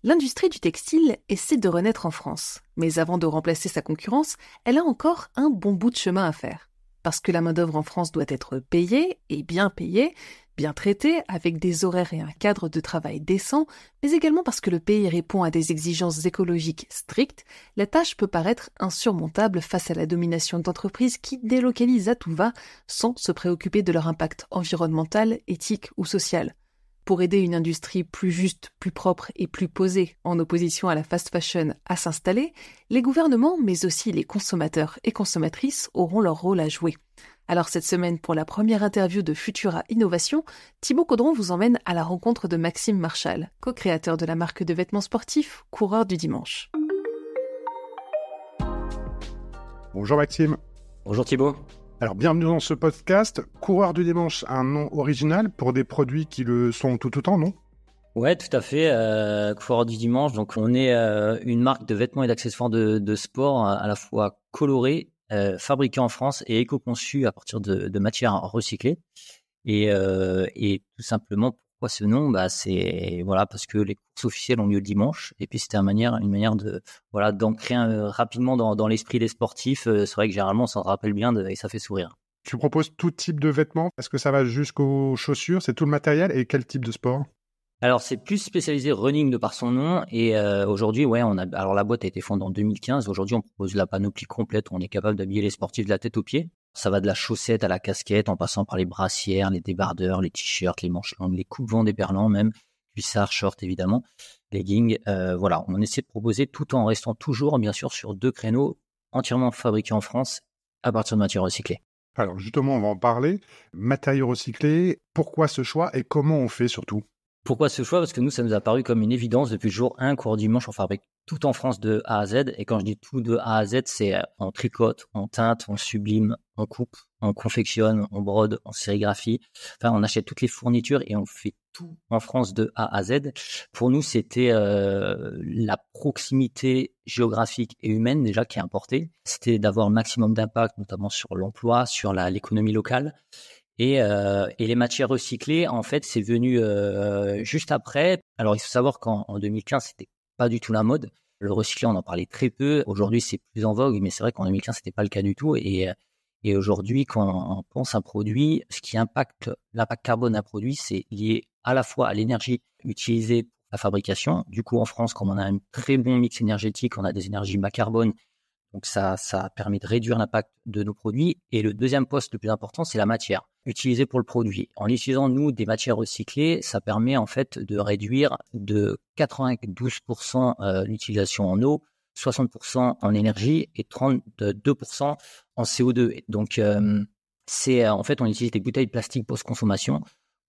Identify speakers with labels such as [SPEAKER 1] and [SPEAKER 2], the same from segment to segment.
[SPEAKER 1] L'industrie du textile essaie de renaître en France. Mais avant de remplacer sa concurrence, elle a encore un bon bout de chemin à faire. Parce que la main-d'œuvre en France doit être payée, bien traitée, avec des horaires et un cadre de travail décent, mais également parce que le pays répond à des exigences écologiques strictes, la tâche peut paraître insurmontable face à la domination d'entreprises qui délocalisent à tout va sans se préoccuper de leur impact environnemental, éthique ou social. Pour aider une industrie plus juste, plus propre et plus posée en opposition à la fast fashion à s'installer, les gouvernements, mais aussi les consommateurs et consommatrices auront leur rôle à jouer. Alors cette semaine, pour la première interview de Futura Innovation, Thibaut Caudron vous emmène à la rencontre de Maxime Marchal, co-créateur de la marque de vêtements sportifs Coureur du Dimanche.
[SPEAKER 2] Bonjour Maxime.
[SPEAKER 3] Bonjour Thibaut.
[SPEAKER 2] Alors bienvenue dans ce podcast. Coureur du Dimanche, un nom original pour des produits qui le sont tout autant, non ?
[SPEAKER 3] Ouais, tout à fait. Coureur du Dimanche, donc on est une marque de vêtements et d'accessoires de sport à la fois colorés, fabriqués en France et éco-conçus à partir de matières recyclées. Et tout simplement, pourquoi ce nom ? C'est parce que les courses officielles ont lieu le dimanche. Et puis c'était une manière de d'ancrer rapidement dans l'esprit des sportifs. C'est vrai que généralement on s'en rappelle bien et ça fait sourire.
[SPEAKER 2] Tu proposes tout type de vêtements. Est-ce que ça va jusqu'aux chaussures ? C'est tout le matériel et quel type de sport ?
[SPEAKER 3] Alors c'est plus spécialisé running de par son nom et aujourd'hui alors la boîte a été fondée en 2015. Aujourd'hui on propose la panoplie complète. On est capable d'habiller les sportifs de la tête aux pieds. Ça va de la chaussette à la casquette, en passant par les brassières, les débardeurs, les t-shirts, les manches longues, les coupes-vents déperlants même, cuissards, shorts évidemment, leggings. On essaie de proposer tout en restant toujours bien sûr sur 2 créneaux entièrement fabriqués en France à partir de matières recyclées.
[SPEAKER 2] Alors justement, on va en parler. Matériaux recyclés, pourquoi ce choix et comment on fait surtout ?
[SPEAKER 3] Pourquoi ce choix ? Parce que nous, ça nous a paru comme une évidence depuis le jour 1, Coureur du Dimanche, on fabrique tout en France de A à Z. Et quand je dis tout de A à Z, c'est on tricote, on teinte, on sublime, on coupe, on confectionne, on brode, on sérigraphie. Enfin, on achète toutes les fournitures et on fait tout en France de A à Z. Pour nous, c'était la proximité géographique et humaine déjà qui est importée. C'était d'avoir le maximum d'impact, notamment sur l'emploi, sur l'économie locale. Et les matières recyclées, en fait, c'est venu juste après. Alors, il faut savoir qu'en 2015, c'était pas du tout la mode. Le recyclé, on en parlait très peu. Aujourd'hui, c'est plus en vogue, mais c'est vrai qu'en 2015, c'était pas le cas du tout. Et aujourd'hui, quand on pense à un produit, ce qui impacte l'impact carbone d'un produit, c'est lié à la fois à l'énergie utilisée pour la fabrication. Du coup, en France, comme on a un très bon mix énergétique, on a des énergies bas carbone. Donc ça permet de réduire l'impact de nos produits. Et le deuxième poste le plus important, c'est la matière utilisée pour le produit. En utilisant, nous, des matières recyclées, ça permet en fait de réduire de 92% l'utilisation en eau, 60% en énergie et 32% en CO2. Donc en fait, on utilise des bouteilles plastiques post-consommation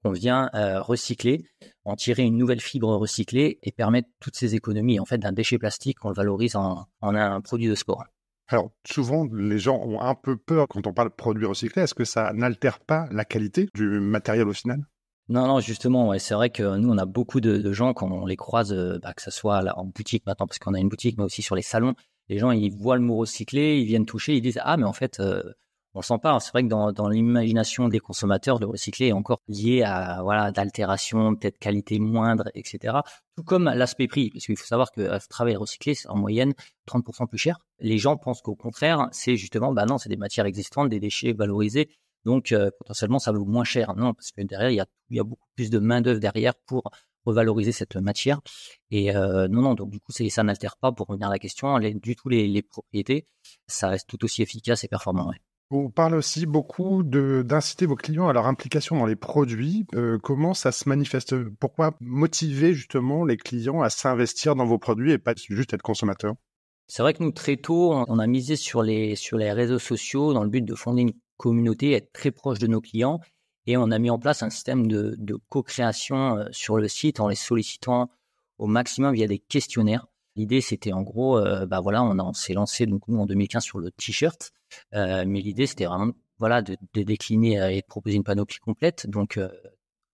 [SPEAKER 3] qu'on vient recycler, en tirer une nouvelle fibre recyclée et permettre toutes ces économies en fait d'un déchet plastique qu'on le valorise en un produit de sport.
[SPEAKER 2] Alors souvent, les gens ont un peu peur quand on parle de produits recyclés. Est-ce que ça n'altère pas la qualité du matériel au final ?
[SPEAKER 3] Non, justement, ouais, c'est vrai que nous, on a beaucoup de gens quand on les croise, que ce soit là, en boutique maintenant, parce qu'on a une boutique, mais aussi sur les salons. Les gens, ils voient le mot recyclé, ils viennent toucher, ils disent « Ah, mais en fait… on s'en parle. C'est vrai que dans l'imagination des consommateurs, le recyclé est encore lié à d'altération, peut-être qualité moindre, etc. Tout comme l'aspect prix, parce qu'il faut savoir que travail recyclé, c'est en moyenne 30% plus cher. Les gens pensent qu'au contraire, c'est justement, non, c'est des matières existantes, des déchets valorisés, donc potentiellement ça vaut moins cher. Non, parce que derrière, il y a beaucoup plus de main d'œuvre derrière pour revaloriser cette matière. Et non, donc du coup, ça n'altère pas, pour revenir à la question, du tout les propriétés. Ça reste tout aussi efficace et performant. Ouais.
[SPEAKER 2] Vous parlez aussi beaucoup d'inciter vos clients à leur implication dans les produits. Comment ça se manifeste ? Pourquoi motiver justement les clients à s'investir dans vos produits et pas juste être consommateurs ?
[SPEAKER 3] C'est vrai que nous, très tôt, on a misé sur les réseaux sociaux dans le but de fonder une communauté, être très proche de nos clients. Et on a mis en place un système de co-création sur le site en les sollicitant au maximum via des questionnaires. L'idée, c'était en gros, on s'est lancé donc nous en 2015 sur le t-shirt, mais l'idée c'était vraiment de décliner et de proposer une panoplie complète. Donc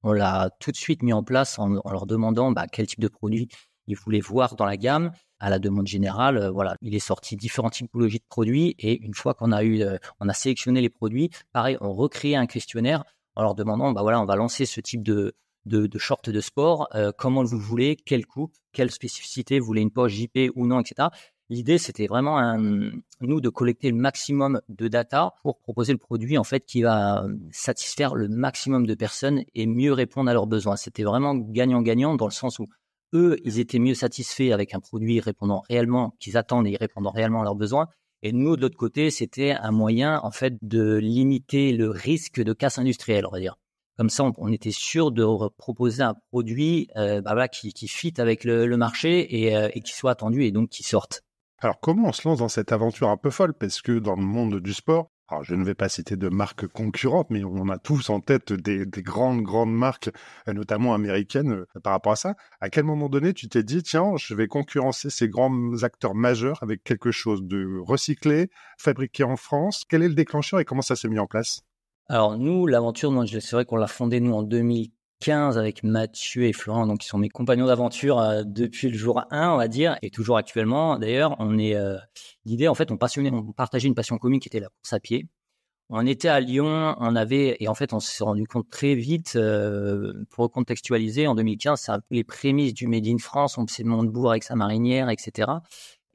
[SPEAKER 3] on l'a tout de suite mis en place en leur demandant quel type de produit ils voulaient voir dans la gamme. À la demande générale, il est sorti différentes typologies de produits et une fois qu'on a sélectionné les produits, pareil, on recréait un questionnaire en leur demandant, on va lancer ce type de de shorts de sport, comment vous voulez, quelle coupe, quelle spécificité, vous voulez une poche JP ou non, etc. L'idée, c'était vraiment nous de collecter le maximum de data pour proposer le produit en fait qui va satisfaire le maximum de personnes et mieux répondre à leurs besoins. C'était vraiment gagnant-gagnant dans le sens où eux, ils étaient mieux satisfaits avec un produit répondant réellement, qu'ils attendent et répondant réellement à leurs besoins. Et nous, de l'autre côté, c'était un moyen en fait de limiter le risque de casse industrielle, on va dire. Comme ça, on était sûr de proposer un produit qui fit avec le marché et qui soit attendu et donc qui sorte.
[SPEAKER 2] Alors, comment on se lance dans cette aventure un peu folle? Parce que dans le monde du sport, alors je ne vais pas citer de marques concurrentes, mais on a tous en tête des grandes marques, notamment américaines, par rapport à ça. À quel moment donné, tu t'es dit, tiens, je vais concurrencer ces grands acteurs majeurs avec quelque chose de recyclé, fabriqué en France? Quel est le déclencheur et comment ça s'est mis en place?
[SPEAKER 3] Alors nous, l'aventure, c'est vrai qu'on l'a fondée nous en 2015 avec Mathieu et Florent, donc qui sont mes compagnons d'aventure depuis le jour 1, on va dire, et toujours actuellement. D'ailleurs, on est l'idée, en fait, on partageait une passion commune qui était la course à pied. On était à Lyon, et en fait, on s'est rendu compte très vite, pour recontextualiser, en 2015, c'est un peu les prémices du Made in France, on s'est de Montebourg avec sa marinière, etc.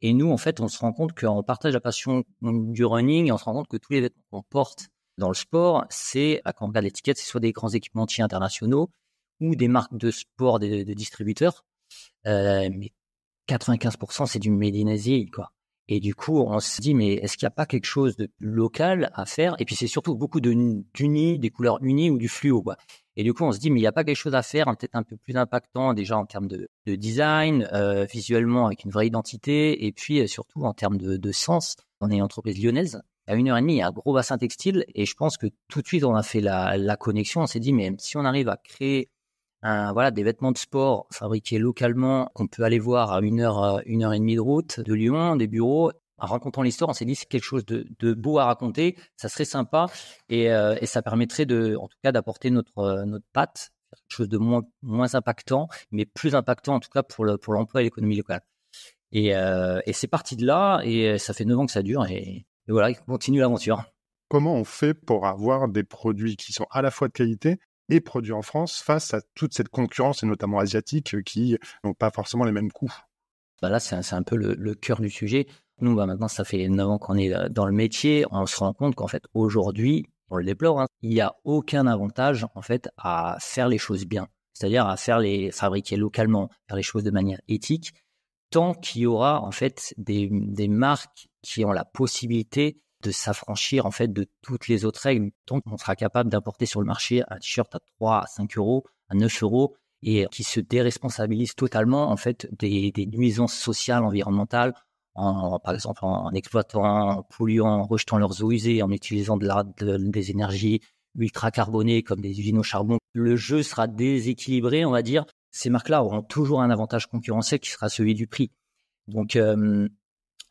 [SPEAKER 3] Et nous, en fait, on se rend compte qu'on partage la passion du running et on se rend compte que tous les vêtements qu'on porte dans le sport, quand on regarde l'étiquette, c'est soit des grands équipementiers internationaux ou des marques de sport de distributeurs. Mais 95%, c'est du Made in Asia, quoi. Et du coup, on se dit, mais est-ce qu'il n'y a pas quelque chose de local à faire? Et puis, c'est surtout beaucoup d'unis, des couleurs unies ou du fluo, quoi. Et du coup, on se dit, mais il n'y a pas quelque chose à faire, peut-être un peu plus impactant déjà en termes de design, visuellement avec une vraie identité, et puis surtout en termes de sens. On est une entreprise lyonnaise. À 1h30, il y a un gros bassin textile et je pense que tout de suite, on a fait la connexion. On s'est dit, mais si on arrive à créer des vêtements de sport fabriqués localement, qu'on peut aller voir à 1h30 de route de Lyon, des bureaux, en racontant l'histoire, on s'est dit, c'est quelque chose de beau à raconter, ça serait sympa et ça permettrait en tout cas, d'apporter notre patte, quelque chose de moins impactant, mais plus impactant en tout cas pour l'emploi et l'économie locale. Et c'est parti de là et ça fait 9 ans que ça dure et voilà, continue l'aventure.
[SPEAKER 2] Comment on fait pour avoir des produits qui sont à la fois de qualité et produits en France face à toute cette concurrence, et notamment asiatique, qui n'ont pas forcément les mêmes coûts?
[SPEAKER 3] Là, c'est un peu le cœur du sujet. Nous, maintenant, ça fait 9 ans qu'on est dans le métier. On se rend compte qu'en fait, aujourd'hui, on le déplore, il n'y a aucun avantage en fait à faire les choses bien. C'est-à-dire à fabriquer localement, faire les choses de manière éthique, tant qu'il y aura en fait des marques qui ont la possibilité de s'affranchir en fait de toutes les autres règles, tant qu'on sera capable d'importer sur le marché un t-shirt à 3 à 5 euros, à 9 euros, et qui se déresponsabilise totalement en fait des nuisances sociales, environnementales, par exemple en exploitant, en polluant, en rejetant leurs eaux usées, en utilisant des énergies ultra carbonées comme des usines au charbon. Le jeu sera déséquilibré, on va dire. Ces marques-là auront toujours un avantage concurrentiel qui sera celui du prix. Donc,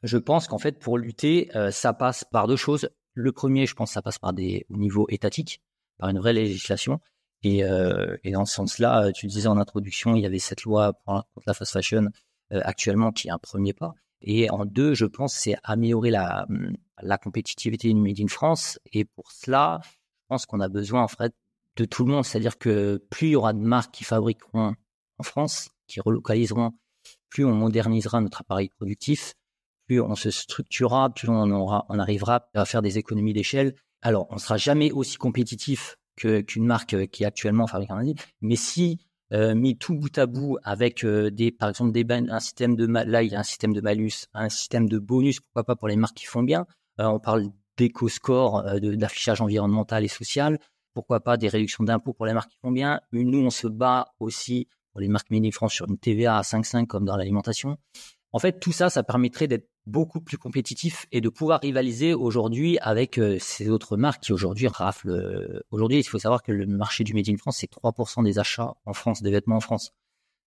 [SPEAKER 3] je pense qu'en fait, pour lutter, ça passe par deux choses. Le premier, je pense, ça passe au niveau étatique, par une vraie législation. Et dans ce sens-là, tu disais en introduction, il y avait cette loi contre la fast fashion actuellement qui est un premier pas. Et en deux, je pense, c'est améliorer la compétitivité du Made in France. Et pour cela, je pense qu'on a besoin en fait de tout le monde. C'est-à-dire que plus il y aura de marques qui fabriqueront en France, qui relocaliseront, plus on modernisera notre appareil productif, plus on se structurera, plus on arrivera à faire des économies d'échelle. Alors, on ne sera jamais aussi compétitif qu'une marque qui est actuellement fabriquée en Asie, mais si mis tout bout à bout avec par exemple un système là il y a un système de malus, un système de bonus, pourquoi pas pour les marques qui font bien. On parle d'éco-score, d'affichage environnemental et social. Pourquoi pas des réductions d'impôts pour les marques qui font bien. Nous, on se bat aussi pour les marques Made in France sur une TVA à 5,5 comme dans l'alimentation. En fait, tout ça, ça permettrait d'être beaucoup plus compétitif et de pouvoir rivaliser aujourd'hui avec ces autres marques qui aujourd'hui raflent. Aujourd'hui, il faut savoir que le marché du Made in France, c'est 3% des achats en France, des vêtements en France.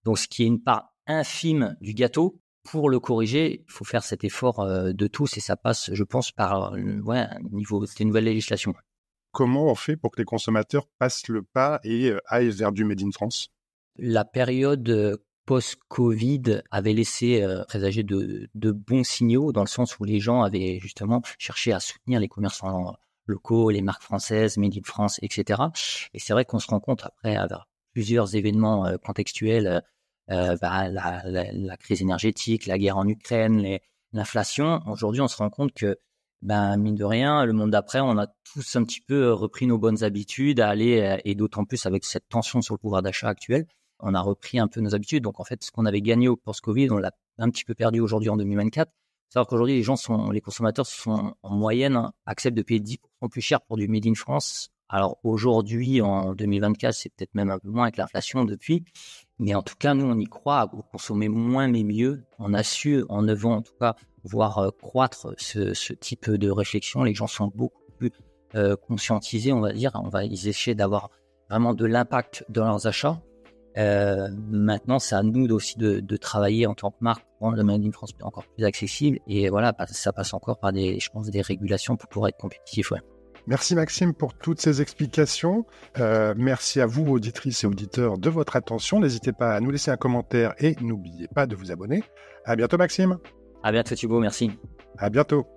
[SPEAKER 3] Donc, ce qui est une part infime du gâteau. Pour le corriger, il faut faire cet effort de tous et ça passe, je pense, par un niveau, c'est une nouvelle législation.
[SPEAKER 2] Comment on fait pour que les consommateurs passent le pas et aillent vers du Made in France? La
[SPEAKER 3] période post-Covid avait laissé présager de bons signaux dans le sens où les gens avaient justement cherché à soutenir les commerçants locaux, les marques françaises, Made in France, etc. Et c'est vrai qu'on se rend compte après, avec plusieurs événements contextuels, la crise énergétique, la guerre en Ukraine, l'inflation. Aujourd'hui, on se rend compte que, mine de rien, le monde d'après, on a tous un petit peu repris nos bonnes habitudes à aller, et d'autant plus avec cette tension sur le pouvoir d'achat actuel, on a repris un peu nos habitudes. Donc, en fait, ce qu'on avait gagné au post-Covid, on l'a un petit peu perdu aujourd'hui en 2024. C'est-à-dire qu'aujourd'hui, les consommateurs en moyenne, acceptent de payer 10% plus cher pour du Made in France. Alors aujourd'hui, en 2024, c'est peut-être même un peu moins avec l'inflation depuis. Mais en tout cas, nous, on y croit à consommer moins mais mieux. On a su, en 9 ans en tout cas, voir croître ce type de réflexion. Les gens sont beaucoup plus conscientisés, on va dire. Ils essaient d'avoir vraiment de l'impact dans leurs achats. Maintenant, c'est à nous aussi de travailler en tant que marque pour rendre le Made in France encore plus accessible. Et voilà, ça passe encore par des régulations pour pouvoir être compétitif. Ouais.
[SPEAKER 2] Merci Maxime pour toutes ces explications. Merci à vous, auditrices et auditeurs, de votre attention. N'hésitez pas à nous laisser un commentaire et n'oubliez pas de vous abonner. À bientôt Maxime.
[SPEAKER 3] À bientôt Thibaut, merci.
[SPEAKER 2] À bientôt.